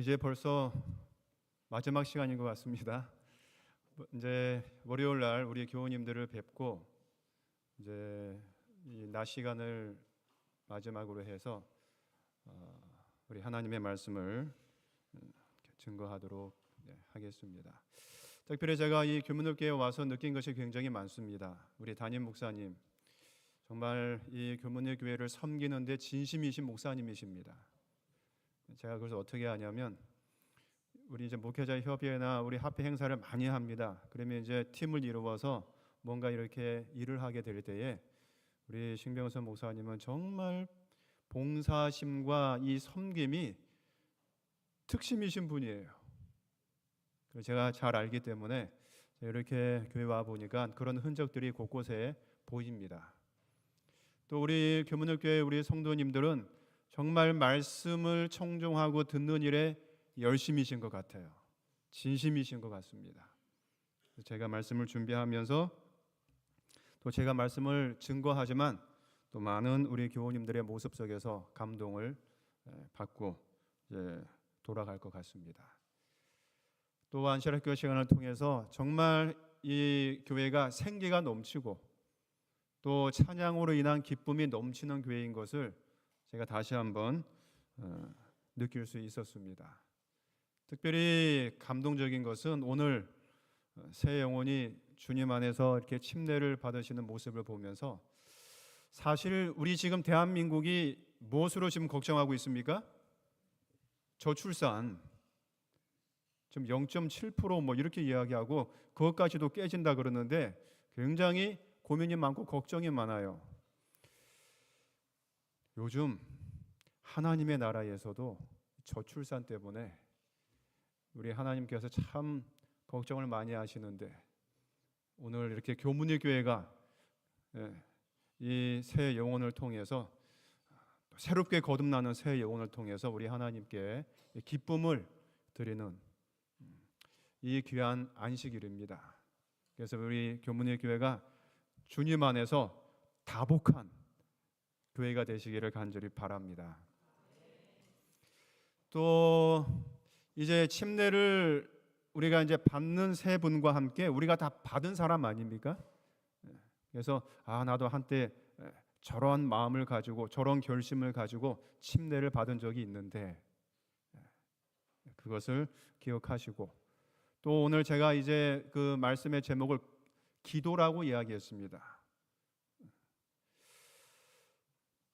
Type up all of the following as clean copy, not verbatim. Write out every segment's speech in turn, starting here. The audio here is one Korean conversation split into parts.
이제 벌써 마지막 시간인 것 같습니다. 이제 월요일 날 우리 교우님들을 뵙고 이제 이 낮 시간을 마지막으로 해서 우리 하나님의 말씀을 증거하도록 하겠습니다. 특별히 제가 이 교문읍교회에 와서 느낀 것이 굉장히 많습니다. 우리 담임 목사님 정말 이 교문읍교회를 섬기는데 진심이신 목사님이십니다. 제가 그래서 어떻게 하냐면 우리 이제 목회자 협의회나 우리 합회 행사를 많이 합니다. 그러면 이제 팀을 이루어서 뭔가 이렇게 일을 하게 될 때에 우리 신병선 목사님은 정말 봉사심과 이 섬김이 특심이신 분이에요. 제가 잘 알기 때문에 이렇게 교회 와 보니까 그런 흔적들이 곳곳에 보입니다. 또 우리 교문읍교회 우리 성도님들은 정말 말씀을 청종하고 듣는 일에 열심이신 것 같아요. 진심이신 것 같습니다. 제가 말씀을 준비하면서 또 제가 말씀을 증거하지만 또 많은 우리 교우님들의 모습 속에서 감동을 받고 이제 돌아갈 것 같습니다. 또 안식일학교 시간을 통해서 정말 이 교회가 생기가 넘치고 또 찬양으로 인한 기쁨이 넘치는 교회인 것을 제가 다시 한번 느낄 수 있었습니다. 특별히 감동적인 것은 오늘 새 영혼이 주님 안에서 이렇게 침례를 받으시는 모습을 보면서 사실 우리 지금 대한민국이 무엇으로 지금 걱정하고 있습니까? 저출산 지금 0.7% 이렇게 이야기하고 그것까지도 깨진다 그러는데 굉장히 고민이 많고 걱정이 많아요. 요즘 하나님의 나라에서도 저출산 때문에 우리 하나님께서 참 걱정을 많이 하시는데 오늘 이렇게 교문의 교회가 이 새 영혼을 통해서 새롭게 거듭나는 새 영혼을 통해서 우리 하나님께 기쁨을 드리는 이 귀한 안식일입니다. 그래서 우리 교문의 교회가 주님 안에서 다복한 교회가 되시기를 간절히 바랍니다. 또 이제 침례를 우리가 이제 받는 세 분과 함께 우리가 다 받은 사람 아닙니까? 그래서 나도 한때 저런 마음을 가지고 저런 결심을 가지고 침례를 받은 적이 있는데 그것을 기억하시고 또 오늘 제가 이제 그 말씀의 제목을 기도라고 이야기했습니다.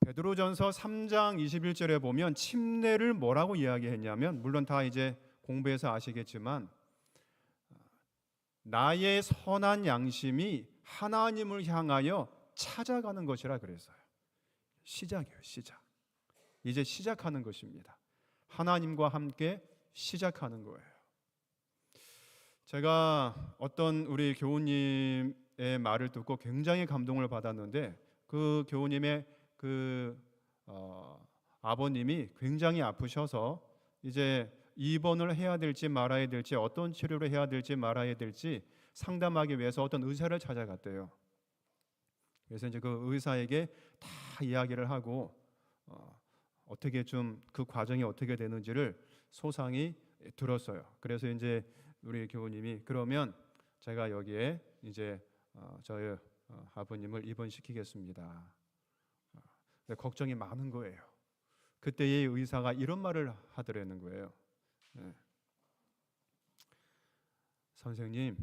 베드로전서 3장 21절에 보면 침례를 뭐라고 이야기했냐면 물론 다 이제 공부해서 아시겠지만 나의 선한 양심이 하나님을 향하여 찾아가는 것이라 그랬어요. 시작이에요. 시작. 이제 시작하는 것입니다. 하나님과 함께 시작하는 거예요. 제가 어떤 우리 교우님의 말을 듣고 굉장히 감동을 받았는데 그 교우님의 아버님이 굉장히 아프셔서 이제 입원을 해야 될지 말아야 될지 어떤 치료를 해야 될지 말아야 될지 상담하기 위해서 어떤 의사를 찾아갔대요. 그래서 이제 그 의사에게 다 이야기를 하고 어떻게 좀 그 과정이 어떻게 되는지를 소상히 들었어요. 그래서 이제 우리 교우님이 그러면 제가 여기에 이제 저희 아버님을 입원시키겠습니다. 걱정이 많은 거예요. 그때의 의사가 이런 말을 하더라는 거예요. 선생님,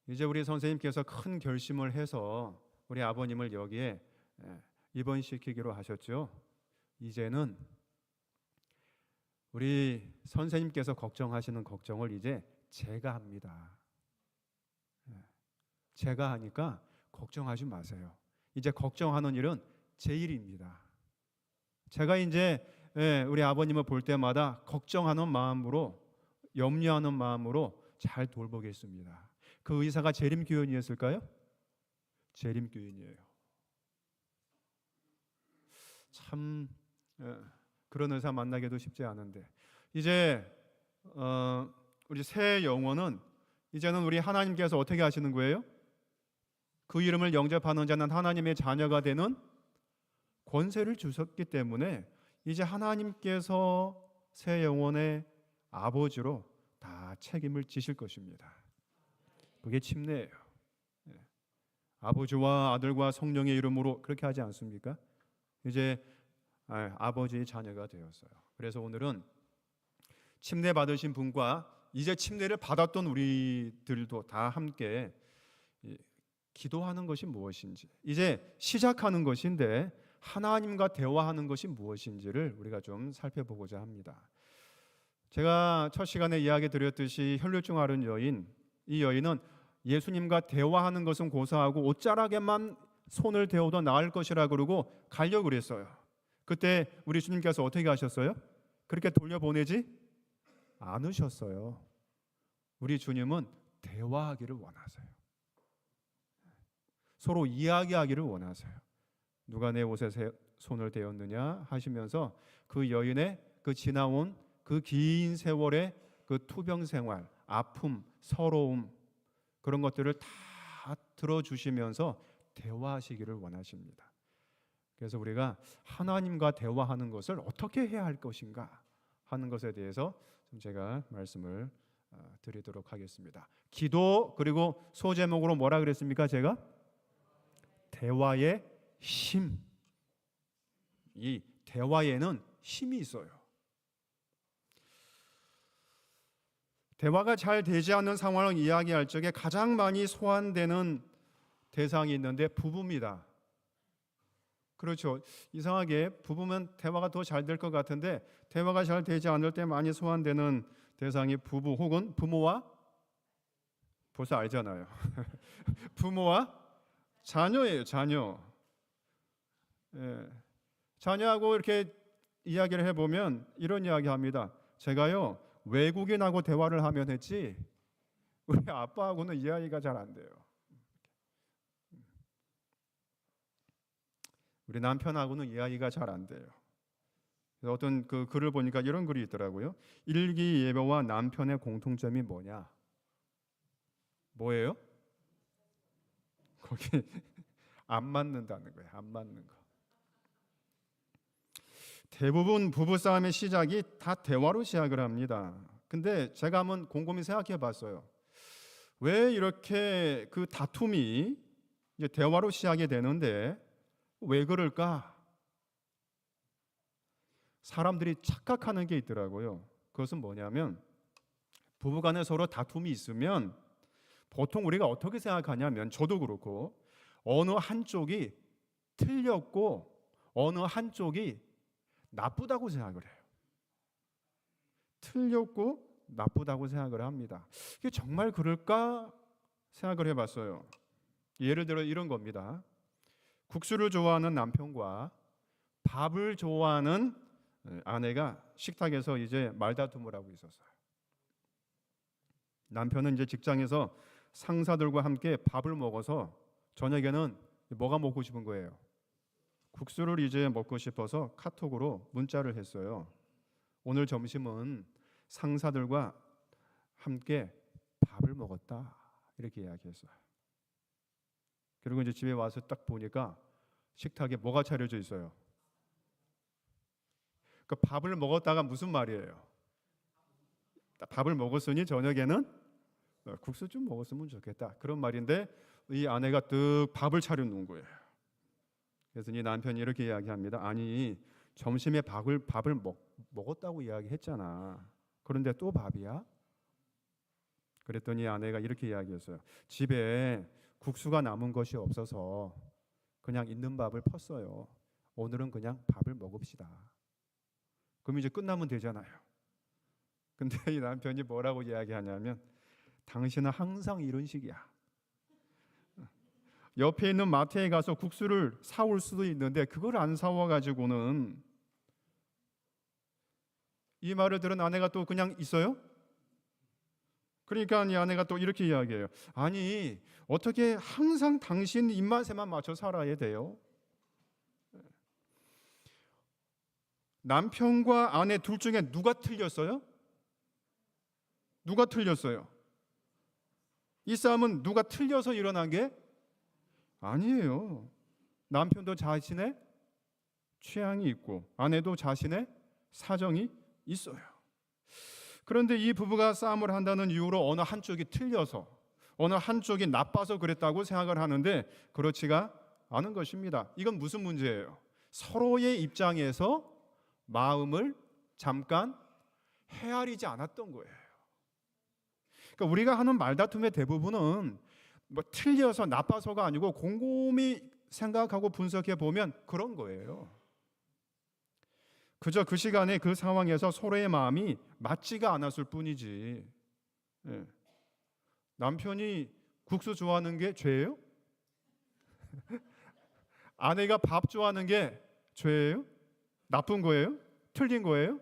이제 우리 선생님께서 큰 결심을 해서 우리 아버님을 여기에 입원시키기로 하셨죠. 이제는 우리 선생님께서 걱정하시는 걱정을 이제 제가 합니다. 제가 하니까 걱정하지 마세요. 이제 걱정하는 일은 제 일입니다. 제가 이제 우리 아버님을 볼 때마다 걱정하는 마음으로 염려하는 마음으로 잘 돌보겠습니다. 그 의사가 재림교연이었을까요? 재림교연이에요. 참 그런 의사 만나기도 쉽지 않은데 이제 우리 새 영혼은 이제는 우리 하나님께서 어떻게 하시는 거예요? 그 이름을 영접하는 자는 하나님의 자녀가 되는 권세를 주셨기 때문에 이제 하나님께서 새 영혼의 아버지로 다 책임을 지실 것입니다. 그게 침례예요. 아버지와 아들과 성령의 이름으로 그렇게 하지 않습니까? 이제 아버지의 자녀가 되었어요. 그래서 오늘은 침례 받으신 분과 이제 침례를 받았던 우리들도 다 함께 기도하는 것이 무엇인지, 이제 시작하는 것인데 하나님과 대화하는 것이 무엇인지를 우리가 좀 살펴보고자 합니다. 제가 첫 시간에 이야기 드렸듯이 혈류증 앓은 여인, 이 여인은 예수님과 대화하는 것은 고사하고 옷자락에만 손을 대어도 나을 것이라 그러고 가려고 그랬어요. 그때 우리 주님께서 어떻게 하셨어요? 그렇게 돌려보내지 않으셨어요. 우리 주님은 대화하기를 원하세요. 서로 이야기하기를 원하세요. 누가 내 옷에 손을 대었느냐 하시면서 그 여인의 그 지나온 그 긴 세월의 그 투병 생활, 아픔, 서러움, 그런 것들을 다 들어주시면서 대화하시기를 원하십니다. 그래서 우리가 하나님과 대화하는 것을 어떻게 해야 할 것인가 하는 것에 대해서 좀 제가 말씀을 드리도록 하겠습니다. 기도, 그리고 소제목으로 뭐라 그랬습니까? 제가 대화의 힘. 이 대화에는 힘이 있어요. 대화가 잘 되지 않는 상황을 이야기할 적에 가장 많이 소환되는 대상이 있는데 부부입니다. 그렇죠. 이상하게 부부면 대화가 더 잘 될 것 같은데 대화가 잘 되지 않을 때 많이 소환되는 대상이 부부 혹은 부모와, 벌써 알잖아요. 부모와 자녀예요. 자녀. 예. 자녀하고 이렇게 이야기를 해보면 이런 이야기 합니다. 제가요 외국인하고 대화를 하면 했지 우리 아빠하고는 이야기가 잘 안 돼요. 우리 남편하고는 이야기가 잘 안 돼요. 어떤 그 글을 보니까 이런 글이 있더라고요. 일기예배와 남편의 공통점이 뭐냐? 뭐예요? 거기 안 맞는다는 거예요. 안 맞는 거. 대부분 부부싸움의 시작이 다 대화로 시작을 합니다. 근데 제가 한번 곰곰이 생각해 봤어요. 왜 이렇게 그 다툼이 이제 대화로 시작이 되는데 왜 그럴까? 사람들이 착각하는 게 있더라고요. 그것은 뭐냐면 부부간에 서로 다툼이 있으면 보통 우리가 어떻게 생각하냐면, 저도 그렇고 어느 한쪽이 틀렸고 어느 한쪽이 나쁘다고 생각을 해요. 틀렸고 나쁘다고 생각을 합니다. 이게 정말 그럴까 생각을 해봤어요. 예를 들어 이런 겁니다. 국수를 좋아하는 남편과 밥을 좋아하는 아내가 식탁에서 이제 말다툼을 하고 있었어요. 남편은 이제 직장에서 상사들과 함께 밥을 먹어서 저녁에는 뭐가 먹고 싶은 거예요? 국수를 이제 먹고 싶어서 카톡으로 문자를 했어요. 오늘 점심은 상사들과 함께 밥을 먹었다, 이렇게 이야기했어요. 그리고 이제 집에 와서 딱 보니까 식탁에 뭐가 차려져 있어요? 그 밥을 먹었다가 무슨 말이에요? 밥을 먹었으니 저녁에는 국수 좀 먹었으면 좋겠다, 그런 말인데 이 아내가 뜩 밥을 차려놓은 거예요. 그래서 이 남편이 이렇게 이야기합니다. 아니, 점심에 밥을 먹었다고 이야기했잖아. 그런데 또 밥이야? 그랬더니 아내가 이렇게 이야기했어요. 집에 국수가 남은 것이 없어서 그냥 있는 밥을 펐어요. 오늘은 그냥 밥을 먹읍시다. 그럼 이제 끝나면 되잖아요. 근데 이 남편이 뭐라고 이야기하냐면, 당신은 항상 이런 식이야. 옆에 있는 마트에 가서 국수를 사올 수도 있는데 그걸 안 사와가지고는, 이 말을 들은 아내가 또 그냥 있어요? 그러니까 이 아내가 또 이렇게 이야기해요. 아니, 어떻게 항상 당신 입맛에만 맞춰 살아야 돼요? 남편과 아내 둘 중에 누가 틀렸어요? 누가 틀렸어요? 이 싸움은 누가 틀려서 일어난 게 아니에요. 남편도 자신의 취향이 있고 아내도 자신의 사정이 있어요. 그런데 이 부부가 싸움을 한다는 이유로 어느 한쪽이 틀려서, 어느 한쪽이 나빠서 그랬다고 생각을 하는데 그렇지가 않은 것입니다. 이건 무슨 문제예요? 서로의 입장에서 마음을 잠깐 헤아리지 않았던 거예요. 그러니까 우리가 하는 말다툼의 대부분은 뭐 틀려서 나빠서가 아니고 곰곰이 생각하고 분석해 보면 그런 거예요. 그저 그 시간에 그 상황에서 서로의 마음이 맞지가 않았을 뿐이지. 예. 남편이 국수 좋아하는 게 죄예요? 아내가 밥 좋아하는 게 죄예요? 나쁜 거예요? 틀린 거예요?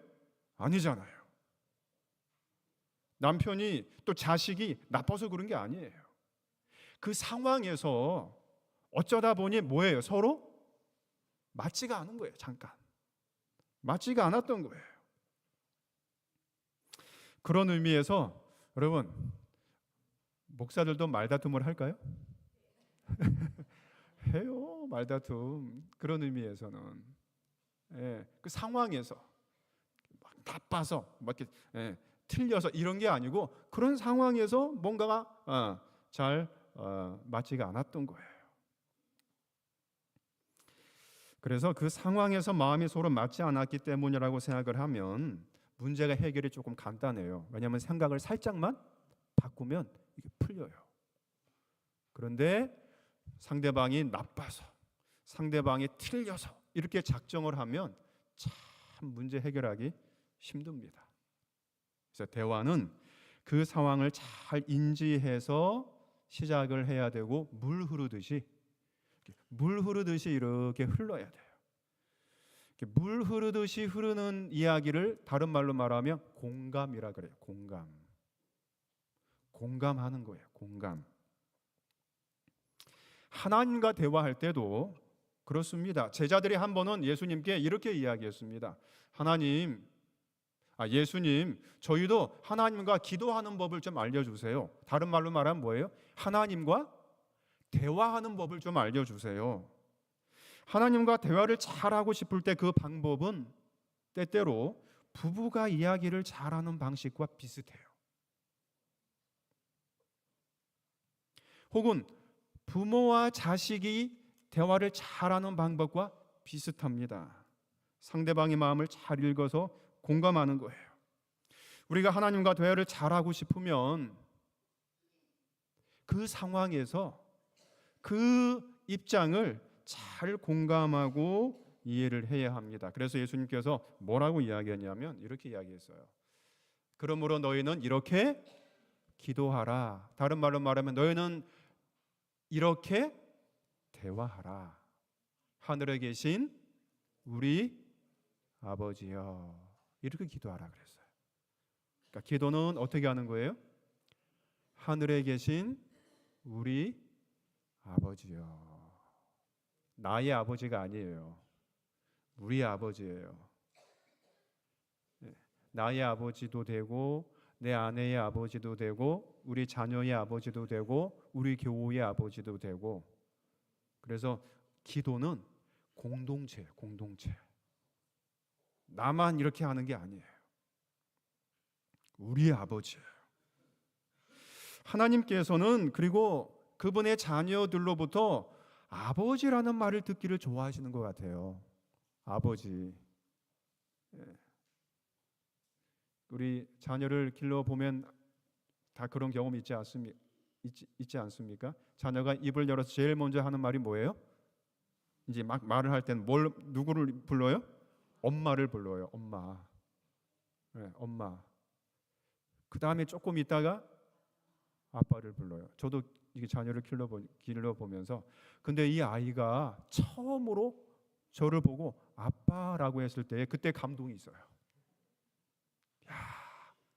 아니잖아요. 남편이 또 자식이 나빠서 그런 게 아니에요. 그 상황에서 어쩌다 보니 뭐예요? 서로 맞지가 않은 거예요. 잠깐 맞지가 않았던 거예요. 그런 의미에서 여러분, 목사들도 말다툼을 할까요? 해요, 말다툼. 그런 의미에서는 그 상황에서 막 나빠서 막 이렇게 틀려서 이런 게 아니고 그런 상황에서 뭔가가 잘 맞지가 않았던 거예요. 그래서 그 상황에서 마음이 서로 맞지 않았기 때문이라고 생각을 하면 문제가 해결이 조금 간단해요. 왜냐하면 생각을 살짝만 바꾸면 이게 풀려요. 그런데 상대방이 나빠서, 상대방이 틀려서 이렇게 작정을 하면 참 문제 해결하기 힘듭니다. 그래서 대화는 그 상황을 잘 인지해서 시작을 해야 되고 물 흐르듯이 이렇게 흘러야 돼요. 물 흐르듯이 흐르는 이야기를 다른 말로 말하면 공감이라 그래요. 공감하는 거예요. 공감. 하나님과 대화할 때도 그렇습니다. 제자들이 한 번은 예수님께 이렇게 이야기했습니다. 예수님, 저희도 하나님과 기도하는 법을 좀 알려주세요. 다른 말로 말하면 뭐예요? 하나님과 대화하는 법을 좀 알려주세요. 하나님과 대화를 잘하고 싶을 때 그 방법은 때때로 부부가 이야기를 잘하는 방식과 비슷해요. 혹은 부모와 자식이 대화를 잘하는 방법과 비슷합니다. 상대방의 마음을 잘 읽어서 공감하는 거예요. 우리가 하나님과 대화를 잘하고 싶으면 그 상황에서 그 입장을 잘 공감하고 이해를 해야 합니다. 그래서 예수님께서 뭐라고 이야기했냐면 이렇게 이야기했어요. 그러므로 너희는 이렇게 기도하라. 다른 말로 말하면 너희는 이렇게 대화하라. 하늘에 계신 우리 아버지여, 이렇게 기도하라 그랬어요. 그러니까 기도는 어떻게 하는 거예요? 하늘에 계신 우리 아버지여. 나의 아버지가 아니에요. 우리 아버지예요. 나의 아버지도 되고 내 아내의 아버지도 되고 우리 자녀의 아버지도 되고 우리 교우의 아버지도 되고. 그래서 기도는 공동체예요. 공동체. 나만 이렇게 하는 게 아니에요. 우리 아버지예요. 하나님께서는 그리고 그분의 자녀들로부터 아버지라는 말을 듣기를 좋아하시는 것 같아요. 아버지. 우리 자녀를 길러보면 다 그런 경험 있지 않습니까? 자녀가 입을 열어서 제일 먼저 하는 말이 뭐예요? 이제 막 말을 할 때는 누구를 불러요? 엄마를 불러요. 엄마. 엄마. 그 다음에 조금 있다가 아빠를 불러요. 저도 이게 자녀를 길러보면서 근데 이 아이가 처음으로 저를 보고 아빠라고 했을 때 그때 감동이 있어요. 야,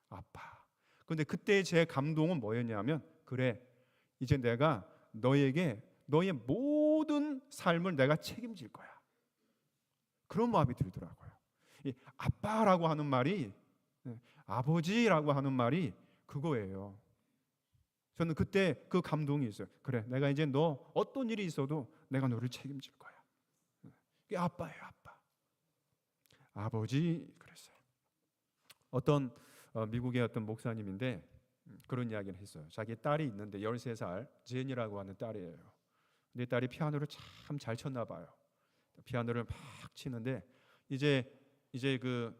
아빠. 근데 그때 제 감동은 뭐였냐면 그래, 이제 내가 너에게 너의 모든 삶을 내가 책임질 거야. 그런 마음이 들더라고요. 이 아빠라고 하는 말이, 아버지라고 하는 말이 그거예요. 저는 그때 그 감동이 있어요. 그래, 내가 이제 너 어떤 일이 있어도 내가 너를 책임질 거야. 이게 아빠예요, 아빠. 아버지 그랬어요. 어떤 미국의 어떤 목사님인데 그런 이야기를 했어요. 자기 딸이 있는데 13살 제니라고 하는 딸이에요. 근데 딸이 피아노를 참 잘 쳤나 봐요. 피아노를 막 치는데 이제 그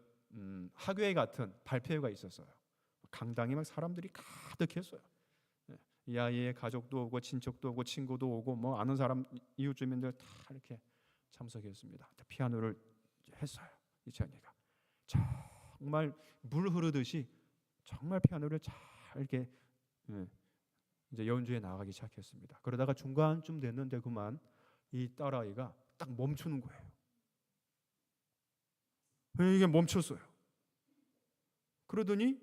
학회 같은 발표회가 있었어요. 강당에 막 사람들이 가득했어요. 이 아이의 가족도 오고 친척도 오고 친구도 오고 뭐 아는 사람 이웃 주민들 다 이렇게 참석했습니다. 피아노를 했어요. 이 제니가 정말 물 흐르듯이 정말 피아노를 잘 이렇게 이제 연주해 나가기 시작했습니다. 그러다가 중간쯤 됐는데 그만 이 딸아이가 딱 멈추는 거예요. 이게 멈췄어요. 그러더니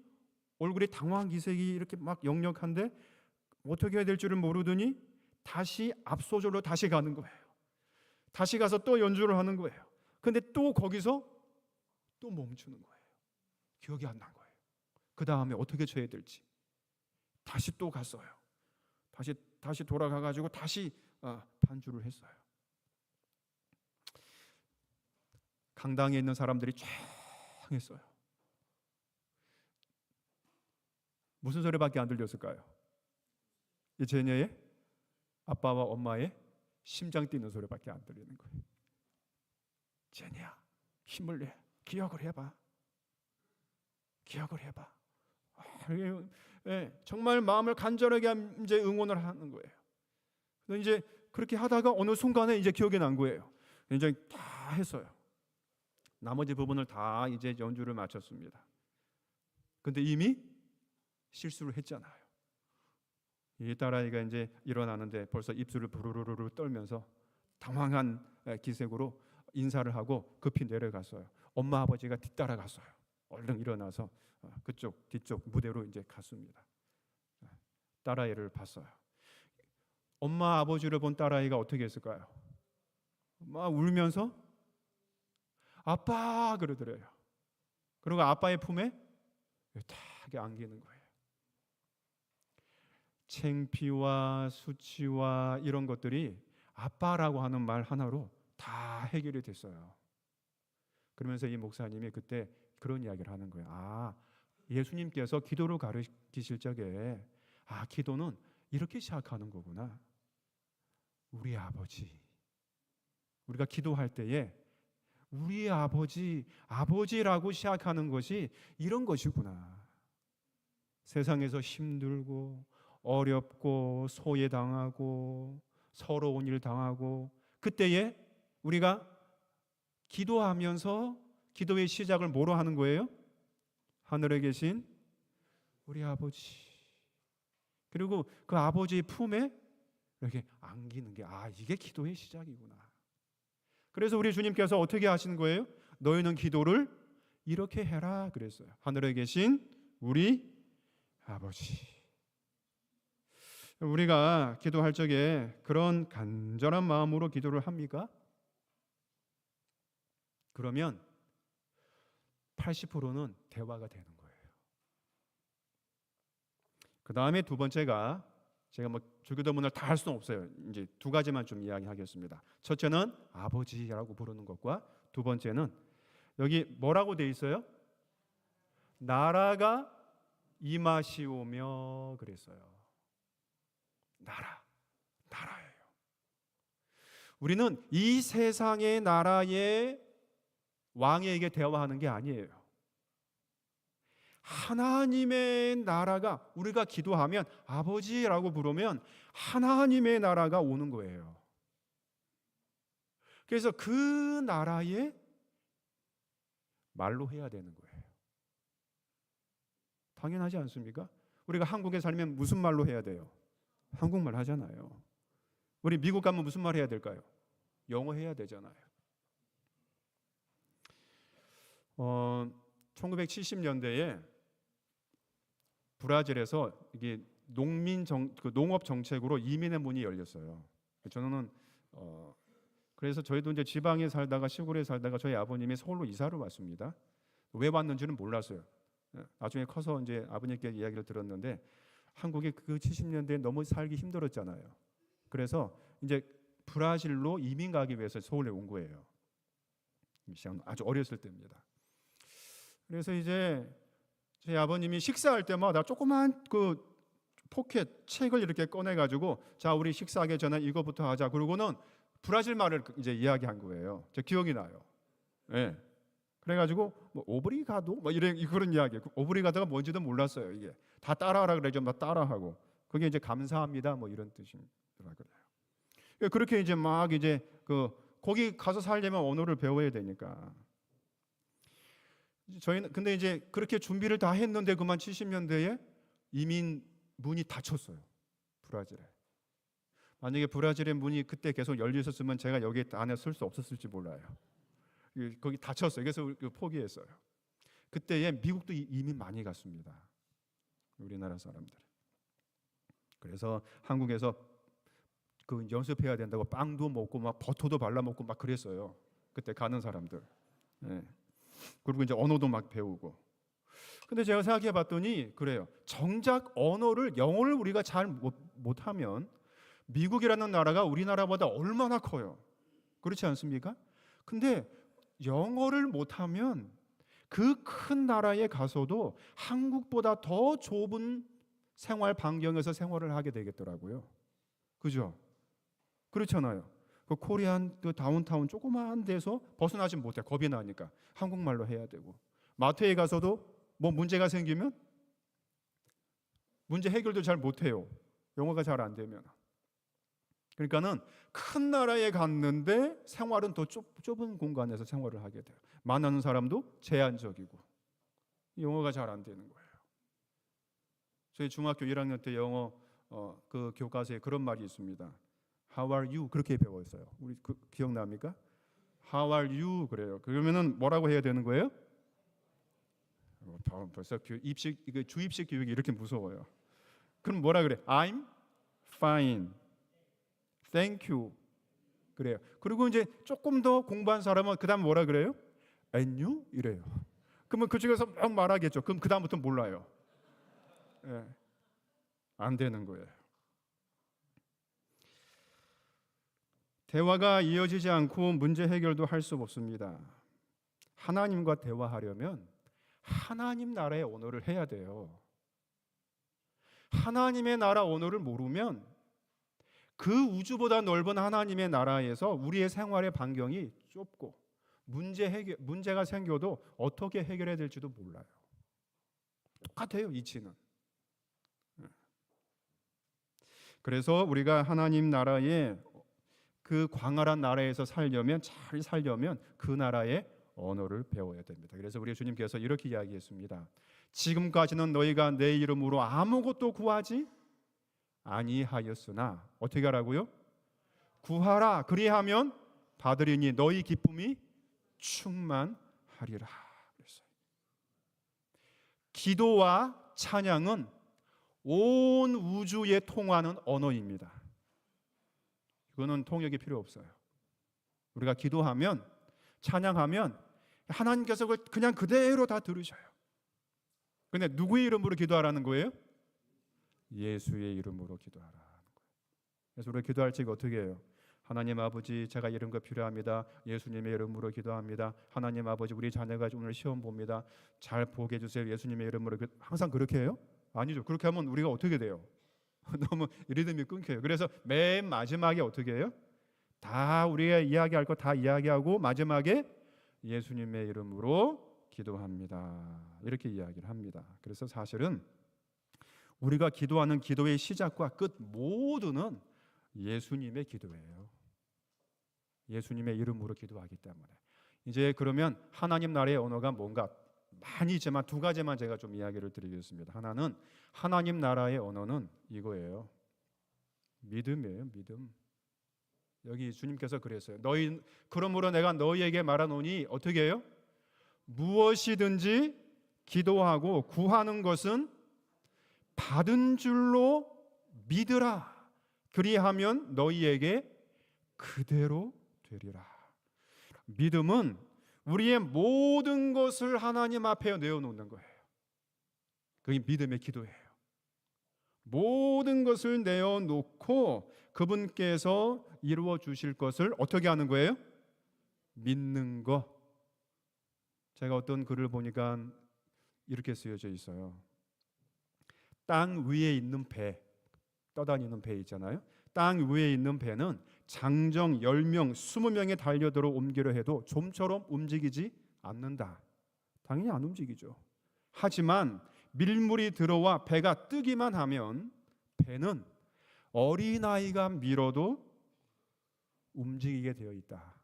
얼굴에 당황한 기색이 이렇게 막 역력한데 어떻게 해야 될 줄을 모르더니 다시 앞소절로 다시 가는 거예요. 다시 가서 또 연주를 하는 거예요. 근데 또 거기서 또 멈추는 거예요. 기억이 안 난 거예요. 그 다음에 어떻게 쳐야 될지 다시 또 갔어요. 다시 돌아가가지고 다시 반주를 했어요. 강당에 있는 사람들이 쫙 했어요. 무슨 소리밖에 안 들렸을까요? 이 제니의 아빠와 엄마의 심장 뛰는 소리밖에 안 들리는 거예요. 제니야, 힘을 내. 기억을 해봐. 정말 마음을 간절하게 이제 응원을 하는 거예요. 이제 그렇게 하다가 어느 순간에 이제 기억이 난 거예요. 이제 다 했어요. 나머지 부분을 다 이제 연주를 마쳤습니다. 근데 이미 실수를 했잖아요. 이 딸아이가 이제 일어나는데 벌써 입술을 부르르르 떨면서 당황한 기색으로 인사를 하고 급히 내려갔어요. 엄마 아버지가 뒤따라갔어요. 얼른 일어나서 그쪽 뒤쪽 무대로 이제 갔습니다. 딸아이를 봤어요. 엄마 아버지를 본 딸아이가 어떻게 했을까요? 막 울면서 아빠 그러더래요. 그리고 아빠의 품에 딱 안기는 거예요. 창피와 수치와 이런 것들이 아빠라고 하는 말 하나로 다 해결이 됐어요. 그러면서 이 목사님이 그때 그런 이야기를 하는 거예요. 예수님께서 기도를 가르치실 적에 기도는 이렇게 시작하는 거구나. 우리 아버지. 우리가 기도할 때에 우리 아버지라고 시작하는 것이 이런 것이구나. 세상에서 힘들고 어렵고 소외당하고 서러운 일 당하고 그때에 우리가 기도하면서 기도의 시작을 뭐로 하는 거예요? 하늘에 계신 우리 아버지. 그리고 그 아버지의 품에 이렇게 안기는 게 이게 기도의 시작이구나. 그래서 우리 주님께서 어떻게 하시는 거예요? 너희는 기도를 이렇게 해라 그랬어요. 하늘에 계신 우리 아버지. 우리가 기도할 적에 그런 간절한 마음으로 기도를 합니까? 그러면 80%는 대화가 되는 거예요. 그 다음에 두 번째가 제가 뭐 주기도문을 다 할 수는 없어요. 이제 두 가지만 좀 이야기하겠습니다. 첫째는 아버지라고 부르는 것과 두 번째는 여기 뭐라고 돼 있어요? 나라가 임하시오며 그랬어요. 나라예요. 우리는 이 세상의 나라의 왕에게 대화하는 게 아니에요. 하나님의 나라가 우리가 기도하면 아버지라고 부르면 하나님의 나라가 오는 거예요. 그래서 그 나라의 말로 해야 되는 거예요. 당연하지 않습니까? 우리가 한국에 살면 무슨 말로 해야 돼요? 한국말 하잖아요. 우리 미국 가면 무슨 말 해야 될까요? 영어 해야 되잖아요. 1970년대에 브라질에서 이게 농업 정책으로 이민의 문이 열렸어요. 저는 그래서 저희도 이제 지방에 살다가 시골에 살다가 저희 아버님이 서울로 이사를 왔습니다. 왜 왔는지는 몰랐어요. 나중에 커서 이제 아버님께 이야기를 들었는데 한국이 그 70년대에 너무 살기 힘들었잖아요. 그래서 이제 브라질로 이민 가기 위해서 서울에 온 거예요. 아주 어렸을 때입니다. 그래서 이제 저희 아버님이 식사할 때마다 조그만 그 포켓 책을 이렇게 꺼내 가지고 자 우리 식사하기 전에 이거부터 하자. 그러고는 브라질 말을 이제 이야기한 거예요. 저 기억이 나요. 예. 그래가지고 뭐 오브리가도 뭐 이런 그런 이야기. 오브리가도가 뭔지도 몰랐어요. 이게 다 따라하라 그래죠. 막 따라하고 그게 이제 감사합니다 뭐 이런 뜻이더라고요. 그렇게 이제 막 이제 그 거기 가서 살려면 언어를 배워야 되니까 저희는 근데 이제 그렇게 준비를 다 했는데 그만 70년대에 이민 문이 닫혔어요. 브라질에. 만약에 브라질의 문이 그때 계속 열려 있었으면 제가 여기 안에 설 수 없었을지 몰라요. 거기 닫혔어요. 그래서 포기했어요. 그때에 미국도 이민 많이 갔습니다. 우리나라 사람들. 그래서 한국에서 그 연습해야 된다고 빵도 먹고 막 버터도 발라 먹고 막 그랬어요. 그때 가는 사람들. 네. 그리고 이제 언어도 막 배우고. 근데 제가 생각해 봤더니 그래요. 정작 영어를 우리가 잘 못하면 미국이라는 나라가 우리나라보다 얼마나 커요. 그렇지 않습니까? 근데 영어를 못하면 그 큰 나라에 가서도 한국보다 더 좁은 생활 반경에서 생활을 하게 되겠더라고요. 그죠? 그렇잖아요. 그 코리안 그 다운타운 조그마한 데서 벗어나지 못해. 겁이 나니까 한국말로 해야 되고 마트에 가서도 뭐 문제가 생기면 문제 해결도 잘 못해요. 영어가 잘 안 되면. 그러니까는 큰 나라에 갔는데 생활은 더 좁은 공간에서 생활을 하게 돼요. 만나는 사람도 제한적이고 영어가 잘 안 되는 거예요. 저희 중학교 1학년 때 영어 그 교과서에 그런 말이 있습니다. How are you? 그렇게 배웠어요. 우리 기억납니까? How are you? 그래요. 그러면은 뭐라고 해야 되는 거예요? 벌써 주입식 교육이 이렇게 무서워요. 그럼 뭐라 그래? I'm fine. Thank you. 그래요. 그리고 이제 조금 더 공부한 사람은 그다음 뭐라 그래요? And you? 이래요. 그러면 그중에서 막 말하겠죠. 그럼 그다음부터 몰라요. 예. 안 되는 거예요. 대화가 이어지지 않고 문제 해결도 할 수 없습니다. 하나님과 대화하려면 하나님 나라의 언어를 해야 돼요. 하나님의 나라 언어를 모르면 그 우주보다 넓은 하나님의 나라에서 우리의 생활의 반경이 좁고 문제가 생겨도 어떻게 해결해야 될지도 몰라요. 똑같아요, 이치는. 그래서 우리가 하나님 나라의 그 광활한 나라에서 잘 살려면 그 나라의 언어를 배워야 됩니다. 그래서 우리 주님께서 이렇게 이야기했습니다. 지금까지는 너희가 내 이름으로 아무것도 구하지 아니하였으나 어떻게 하라고요? 구하라. 그리하면 받으리니 너희 기쁨이 충만하리라. 그랬어요. 기도와 찬양은 온 우주에 통하는 언어입니다. 이거는 통역이 필요 없어요. 우리가 기도하면 찬양하면 하나님께서 그걸 그냥 그대로 다 들으셔요. 근데 누구의 이름으로 기도하라는 거예요? 예수의 이름으로 기도하라는 거예요. 그래서 우리가 기도할 때 어떻게 해요? 하나님 아버지, 제가 이런 거 필요합니다. 예수님의 이름으로 기도합니다. 하나님 아버지, 우리 자녀가 오늘 시험 봅니다. 잘 보게 해주세요. 예수님의 이름으로. 항상 그렇게 해요? 아니죠. 그렇게 하면 우리가 어떻게 돼요? 너무 리듬이 끊겨요. 그래서 맨 마지막에 어떻게 해요? 다 우리가 이야기할 거 다 이야기하고 마지막에 예수님의 이름으로 기도합니다. 이렇게 이야기를 합니다. 그래서 사실은 우리가 기도하는 기도의 시작과 끝 모두는 예수님의 기도예요. 예수님의 이름으로 기도하기 때문에. 이제 그러면 하나님 나라의 언어가 뭔가 많이 있지만 두 가지만 제가 좀 이야기를 드리겠습니다. 하나는 하나님 나라의 언어는 이거예요. 믿음이에요. 믿음. 여기 주님께서 그랬어요. 그러므로 내가 너희에게 말하노니 어떻게 해요? 무엇이든지 기도하고 구하는 것은 받은 줄로 믿으라. 그리하면 너희에게 그대로 되리라. 믿음은 우리의 모든 것을 하나님 앞에 내어놓는 거예요. 그게 믿음의 기도예요. 모든 것을 내어놓고 그분께서 이루어 주실 것을 어떻게 하는 거예요? 믿는 거. 제가 어떤 글을 보니까 이렇게 쓰여져 있어요. 땅 위에 있는 배, 떠다니는 배 있잖아요. 땅 위에 있는 배는 장정 10명, 20명에 달려들어 옮기려 해도 좀처럼 움직이지 않는다. 당연히 안 움직이죠. 하지만 밀물이 들어와 배가 뜨기만 하면 배는 어린아이가 밀어도 움직이게 되어 있다.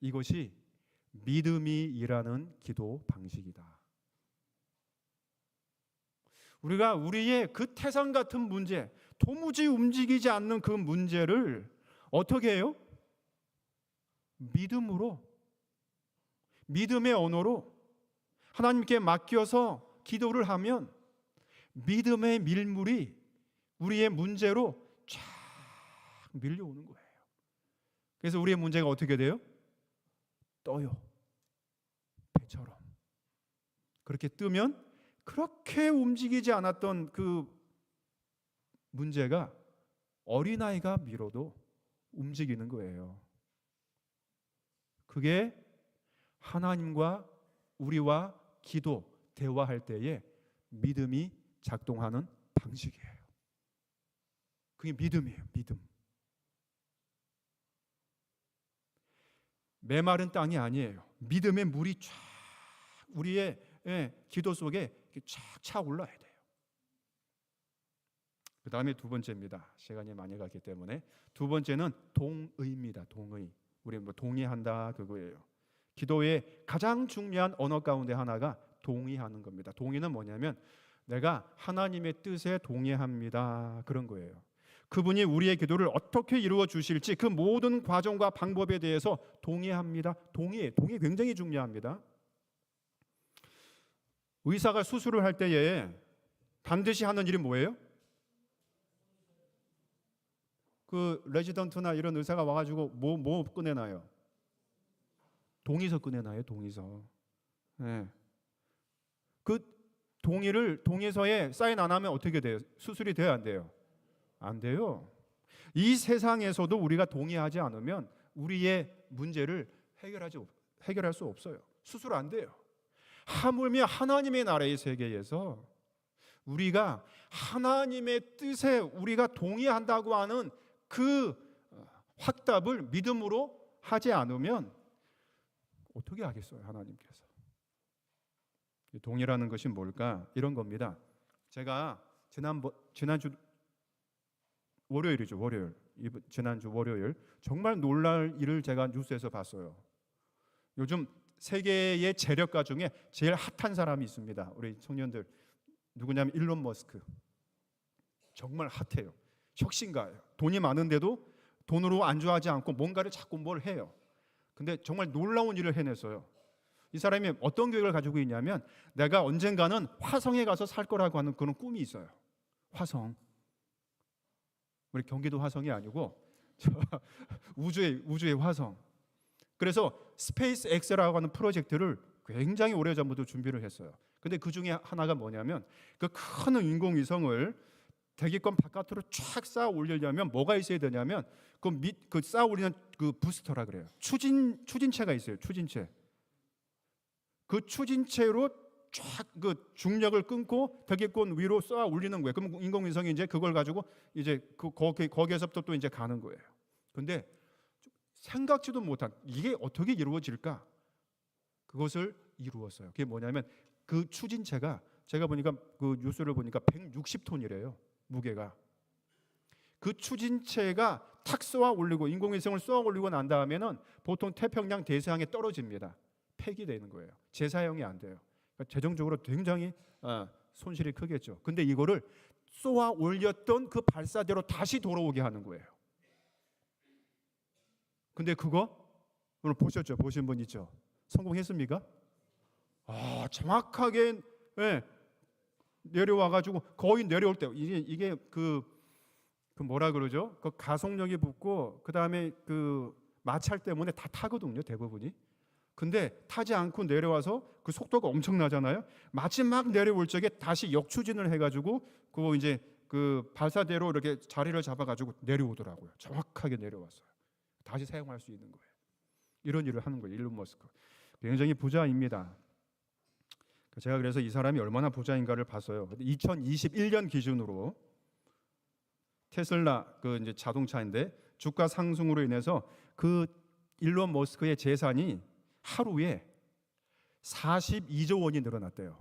이것이 믿음이 일하는 기도 방식이다. 우리가 우리의 그 태산 같은 문제, 도무지 움직이지 않는 그 문제를 어떻게 해요? 믿음으로, 믿음의 언어로 하나님께 맡겨서 기도를 하면 믿음의 밀물이 우리의 문제로 쫙 밀려오는 거예요. 그래서 우리의 문제가 어떻게 돼요? 떠요. 배처럼. 그렇게 뜨면 그렇게 움직이지 않았던 그 문제가 어린아이가 밀어도 움직이는 거예요. 그게 하나님과 우리와 기도, 대화할 때에 믿음이 작동하는 방식이에요. 그게 믿음이에요. 믿음. 메마른 땅이 아니에요. 믿음의 물이 쫙 우리의 기도 속에 쫙 차올라야 돼요. 그 다음에 두 번째입니다. 시간이 많이 갔기 때문에 두 번째는 동의입니다. 동의. 우리 뭐 동의한다 그거예요. 기도의 가장 중요한 언어 가운데 하나가 동의하는 겁니다. 동의는 뭐냐면 내가 하나님의 뜻에 동의합니다. 그런 거예요. 그분이 우리의 기도를 어떻게 이루어 주실지 그 모든 과정과 방법에 대해서 동의합니다. 동의 굉장히 중요합니다. 의사가 수술을 할 때에 반드시 하는 일이 뭐예요? 그 레지던트나 이런 의사가 와가지고 뭐 꺼내놔요? 동의서 꺼내놔요. 동의서. 네. 그 동의서에 사인 안 하면 어떻게 돼요? 수술이 돼요? 안 돼요? 안 돼요. 이 세상에서도 우리가 동의하지 않으면 우리의 문제를 해결할 수 없어요. 수술 안 돼요. 하물며 하나님의 나라의 세계에서 우리가 하나님의 뜻에 우리가 동의한다고 하는 그 확답을 믿음으로 하지 않으면 어떻게 하겠어요? 하나님께서. 동의라는 것이 뭘까? 이런 겁니다. 제가 지난주 월요일이죠. 지난주 월요일 정말 놀랄 일을 제가 뉴스에서 봤어요. 요즘 세계의 재력가 중에 제일 핫한 사람이 있습니다. 우리 청년들 누구냐면 일론 머스크. 정말 핫해요. 혁신가예요. 돈이 많은데도 돈으로 안주하지 않고 뭔가를 자꾸 뭘 해요. 근데 정말 놀라운 일을 해냈어요. 이 사람이 어떤 계획을 가지고 있냐면 내가 언젠가는 화성에 가서 살 거라고 하는 그런 꿈이 있어요. 화성. 우리 경기도 화성이 아니고 우주의 화성. 그래서 스페이스 X라고 하는 프로젝트를 굉장히 오래전부터 준비를 했어요. 근데 그 중에 하나가 뭐냐면 그 큰 인공위성을 대기권 바깥으로 쫙 쌓아 올리려면 뭐가 있어야 되냐면 그 쌓아 올리는 그 부스터라 그래요. 추진체가 있어요. 추진체. 그 추진체로 쫙 그 중력을 끊고 대기권 위로 쌓아 올리는 거예요. 그럼 인공위성이 이제 그걸 가지고 이제 거기에서부터 또 이제 가는 거예요. 근데 생각지도 못한 이게 어떻게 이루어질까? 그것을 이루었어요. 그게 뭐냐면 그 추진체가 제가 보니까 그 뉴스를 보니까 160톤이래요. 무게가. 그 추진체가 탁 쏘아 올리고 인공위성을 쏘아 올리고 난 다음에는 보통 태평양 대서양에 떨어집니다. 폐기되는 거예요. 재사용이 안 돼요. 그러니까 재정적으로 굉장히 손실이 크겠죠. 근데 이거를 쏘아 올렸던 그 발사대로 다시 돌아오게 하는 거예요. 근데 그거 오늘 보셨죠? 보신 분 있죠? 성공했습니까? 정확하게 내려와가지고 거의 내려올 때 이게 그 뭐라 그러죠? 그 가속력이 붙고 그 다음에 그 마찰 때문에 다 타거든요, 대부분이. 근데 타지 않고 내려와서 그 속도가 엄청나잖아요. 마지막 내려올 적에 다시 역추진을 해가지고 그거 이제 그 발사대로 이렇게 자리를 잡아가지고 내려오더라고요. 정확하게 내려왔어요. 다시 사용할 수 있는 거예요. 이런 일을 하는 거예요. 일론 머스크. 굉장히 부자입니다. 제가 그래서 이 사람이 얼마나 부자인가를 봤어요. 2021년 기준으로 테슬라 그 이제 자동차인데 주가 상승으로 인해서 그 일론 머스크의 재산이 하루에 42조 원이 늘어났대요.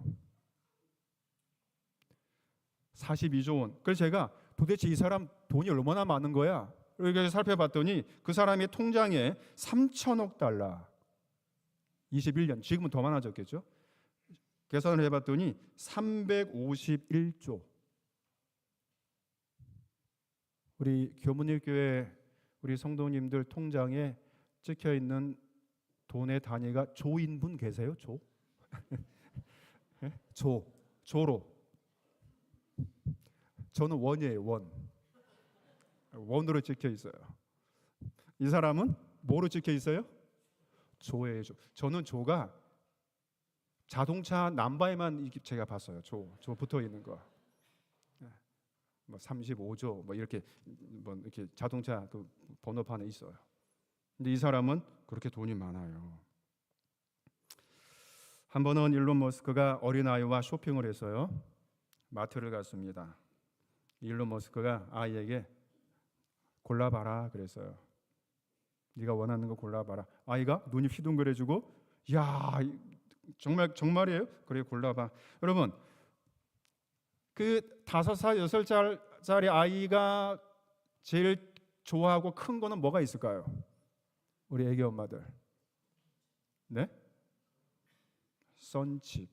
42조 원. 그래서 제가 도대체 이 사람 돈이 얼마나 많은 거야? 이렇게 살펴봤더니 그 사람의 통장에 3천억 달러. 21년, 지금은 더 많아졌겠죠? 계산을 해봤더니 351조. 우리 교문일교회 우리 성도님들 통장에 찍혀 있는 돈의 단위가 조인분 계세요? 조? 조로. 저는 원이에요. 원으로 찍혀 있어요. 이 사람은 뭐로 찍혀 있어요? 조예요. 저는 조가 자동차 남바에만 제가 봤어요. 조 붙어 있는 거. 뭐 35조 뭐 이렇게 자동차 그 번호판에 있어요. 근데 이 사람은 그렇게 돈이 많아요. 한 번은 일론 머스크가 어린아이와 쇼핑을 했어요. 마트를 갔습니다. 일론 머스크가 아이에게 골라봐라 그랬어요. 네가 원하는 거 골라봐라. 아이가 눈이 휘둥그레지고 야 정말이에요? 그래 골라봐. 여러분 그 5살 6살짜리 아이가 제일 좋아하고 큰 거는 뭐가 있을까요? 우리 애기 엄마들. 네? 썬칩,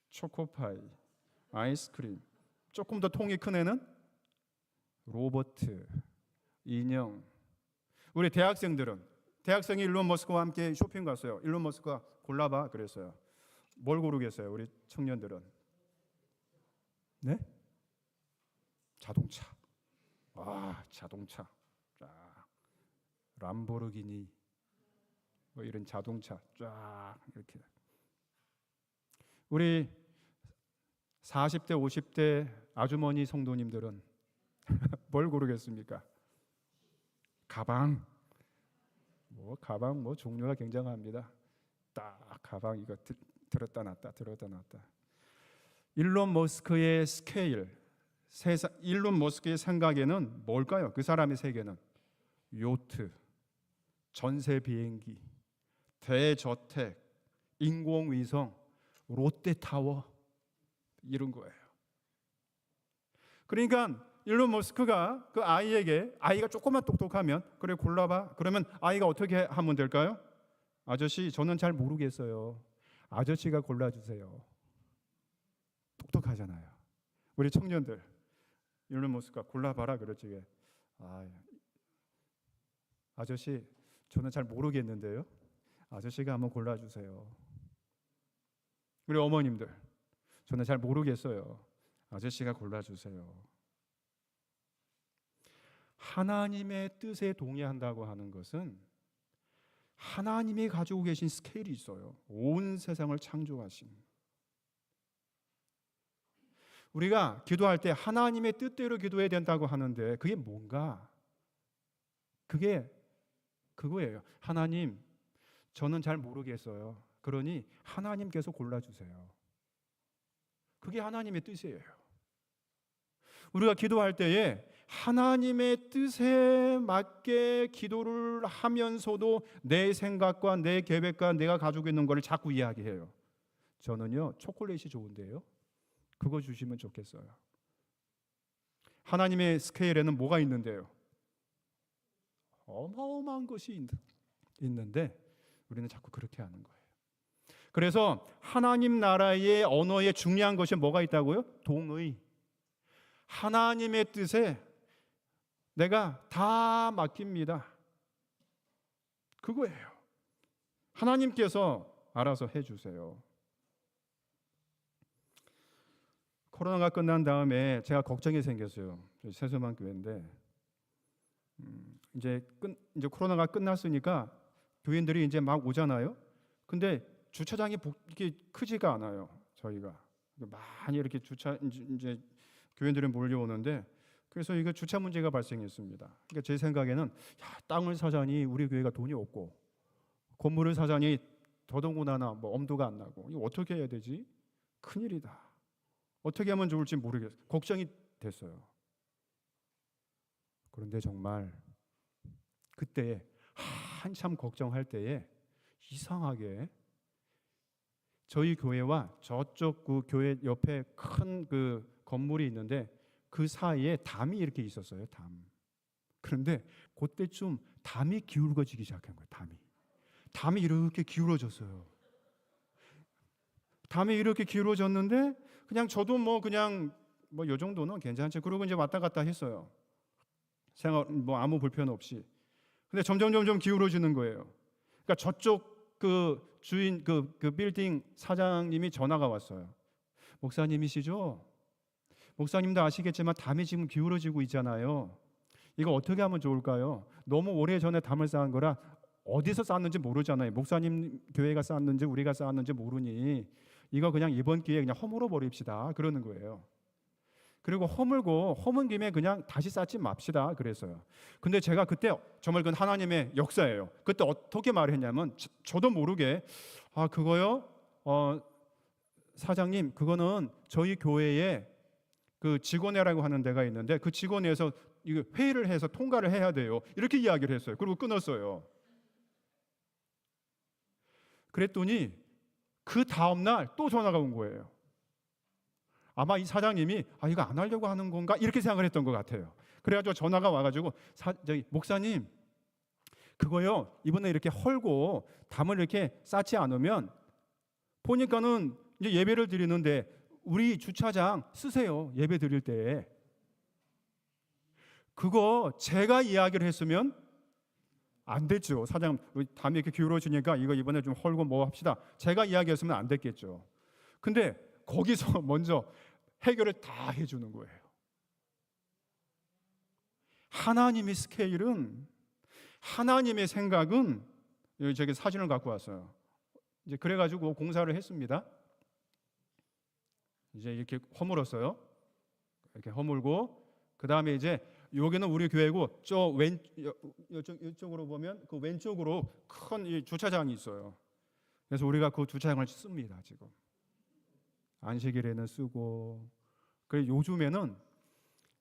초코파이, 아이스크림. 조금 더 통이 큰 애는 로버트, 인형. 우리 대학생이 일론 머스크와 함께 쇼핑 갔어요. 일론 머스크가 골라봐 그랬어요. 뭘 고르겠어요? 우리 청년들은. 네? 자동차. 자동차. 람보르기니. 뭐 이런 자동차 쫙 이렇게. 우리 40대 50대 아주머니 성도님들은 뭘 고르겠습니까? 가방 뭐 종류가 굉장합니다. 딱 가방 이거 들었다 놨다. 일론 머스크의 스케일, 일론 머스크의 생각에는 뭘까요? 그 사람의 세계는 요트, 전세 비행기, 대저택, 인공위성, 롯데타워 이런 거예요. 그러니까 일론 머스크가 그 아이가 조금만 똑똑하면 그래 골라봐. 그러면 아이가 어떻게 하면 될까요? 아저씨 저는 잘 모르겠어요. 아저씨가 골라주세요. 똑똑하잖아요. 우리 청년들 일론 머스크가 골라봐라 그러지. 아저씨 저는 잘 모르겠는데요. 아저씨가 한번 골라주세요. 우리 어머님들 저는 잘 모르겠어요. 아저씨가 골라주세요. 하나님의 뜻에 동의한다고 하는 것은 하나님이 가지고 계신 스케일이 있어요. 온 세상을 창조하신. 우리가 기도할 때 하나님의 뜻대로 기도해야 된다고 하는데 그게 뭔가? 그게 그거예요. 하나님, 저는 잘 모르겠어요. 그러니 하나님께서 골라주세요. 그게 하나님의 뜻이에요. 우리가 기도할 때에 하나님의 뜻에 맞게 기도를 하면서도 내 생각과 내 계획과 내가 가지고 있는 것을 자꾸 이야기해요. 저는요 초콜릿이 좋은데요. 그거 주시면 좋겠어요. 하나님의 스케일에는 뭐가 있는데요? 어마어마한 것이 있는데 우리는 자꾸 그렇게 하는 거예요. 그래서 하나님 나라의 언어에 중요한 것이 뭐가 있다고요? 동의. 하나님의 뜻에 내가 다 맡깁니다. 그거예요. 하나님께서 알아서 해주세요. 코로나가 끝난 다음에 제가 걱정이 생겼어요. 세수만 교회인데 이제 코로나가 끝났으니까 교인들이 이제 막 오잖아요. 근데 주차장이 이렇게 크지가 않아요. 저희가 많이 이렇게 이제 교인들이 몰려오는데 그래서 이거 주차 문제가 발생했습니다. 그러니까 제 생각에는 땅을 사자니 우리 교회가 돈이 없고 건물을 사자니 더더군다나 뭐 엄두가 안 나고 이거 어떻게 해야 되지? 큰일이다. 어떻게 하면 좋을지 모르겠어요. 걱정이 됐어요. 그런데 정말 그때 한참 걱정할 때에 이상하게 저희 교회와 저쪽 그 교회 옆에 큰 그 건물이 있는데 그 사이에 담이 이렇게 있었어요. 담. 그런데 그때쯤 담이 기울어지기 시작한 거예요. 담이 이렇게 기울어졌어요. 담이 이렇게 기울어졌는데 그냥 저도 그냥 요 정도는 괜찮지. 그러고 이제 왔다 갔다 했어요. 생활 아무 불편 없이. 근데 점점 기울어지는 거예요. 그러니까 저쪽 그 주인 그 빌딩 사장님이 전화가 왔어요. 목사님이시죠? 목사님도 아시겠지만 담이 지금 기울어지고 있잖아요. 이거 어떻게 하면 좋을까요? 너무 오래전에 담을 쌓은 거라 어디서 쌓았는지 모르잖아요. 목사님 교회가 쌓았는지 우리가 쌓았는지 모르니 이거 그냥 이번 기회에 그냥 허물어 버립시다. 그러는 거예요. 그리고 허문 김에 그냥 다시 쌓지 맙시다. 그랬어요. 근데 제가 그때 정말 그건 하나님의 역사예요. 그때 어떻게 말했냐면 저도 모르게 그거요? 사장님 그거는 저희 교회에 그 직원회라고 하는 데가 있는데 그 직원회에서 이거 회의를 해서 통과를 해야 돼요. 이렇게 이야기를 했어요. 그리고 끊었어요. 그랬더니 그 다음날 또 전화가 온 거예요. 아마 이 사장님이 이거 안 하려고 하는 건가 이렇게 생각을 했던 것 같아요. 그래가지고 전화가 와가지고 목사님 그거요 이번에 이렇게 헐고 담을 이렇게 쌓지 않으면 보니까는 이제 예배를 드리는데 우리 주차장 쓰세요. 예배 드릴 때 그거 제가 이야기를 했으면 안 됐죠. 사장님 담이 이렇게 기울어지니까 이거 이번에 좀 헐고 뭐 합시다. 제가 이야기했으면 안 됐겠죠. 근데 거기서 먼저 해결을 다 해주는 거예요. 하나님의 스케일은 하나님의 생각은 저기 사진을 갖고 왔어요. 이제 그래가지고 공사를 했습니다. 이제 이렇게 허물었어요. 이렇게 허물고 그 다음에 이제 여기는 우리 교회고 이쪽으로 보면 그 왼쪽으로 큰 이 주차장이 있어요. 그래서 우리가 그 주차장을 씁니다. 지금 안식일에는 쓰고. 그 요즘에는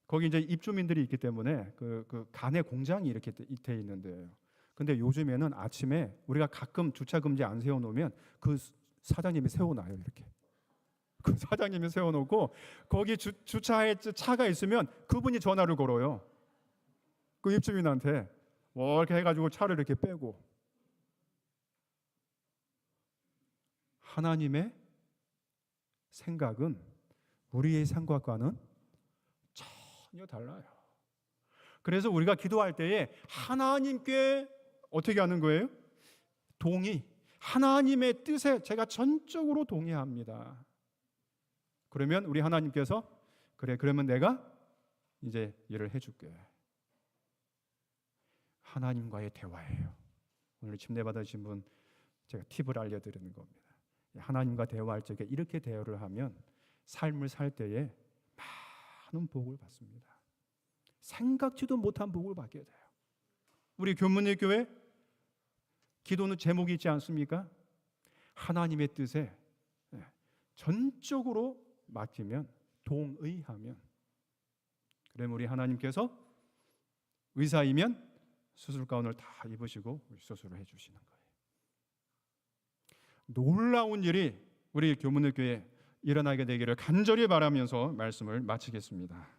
거기 이제 입주민들이 있기 때문에 그 간의 공장이 이렇게 돼 있는데요. 근데 요즘에는 아침에 우리가 가끔 주차 금지 안 세워놓으면 그 사장님이 세워놔요. 이렇게. 그 사장님이 세워놓고 거기 주차에 차가 있으면 그분이 전화를 걸어요. 그 입주민한테 이렇게 해가지고 차를 이렇게 빼고. 하나님의 생각은 우리의 생각과는 전혀 달라요. 그래서 우리가 기도할 때에 하나님께 어떻게 하는 거예요? 하나님의 뜻에 제가 전적으로 동의합니다. 그러면 우리 하나님께서 그러면 내가 이제 일을 해줄게. 하나님과의 대화예요. 오늘 침례 받으신 분 제가 팁을 알려드리는 겁니다. 하나님과 대화할 적에 이렇게 대화를 하면 삶을 살 때에 많은 복을 받습니다. 생각지도 못한 복을 받게 돼요. 우리 교문의 교회 기도는 제목이 있지 않습니까? 하나님의 뜻에 전적으로 맡기면 동의하면 그러면 우리 하나님께서 의사이면 수술 가운을 다 입으시고 수술을 해주시는 거예요. 놀라운 일이 우리 교문의 교회에 일어나게 되기를 간절히 바라면서 말씀을 마치겠습니다.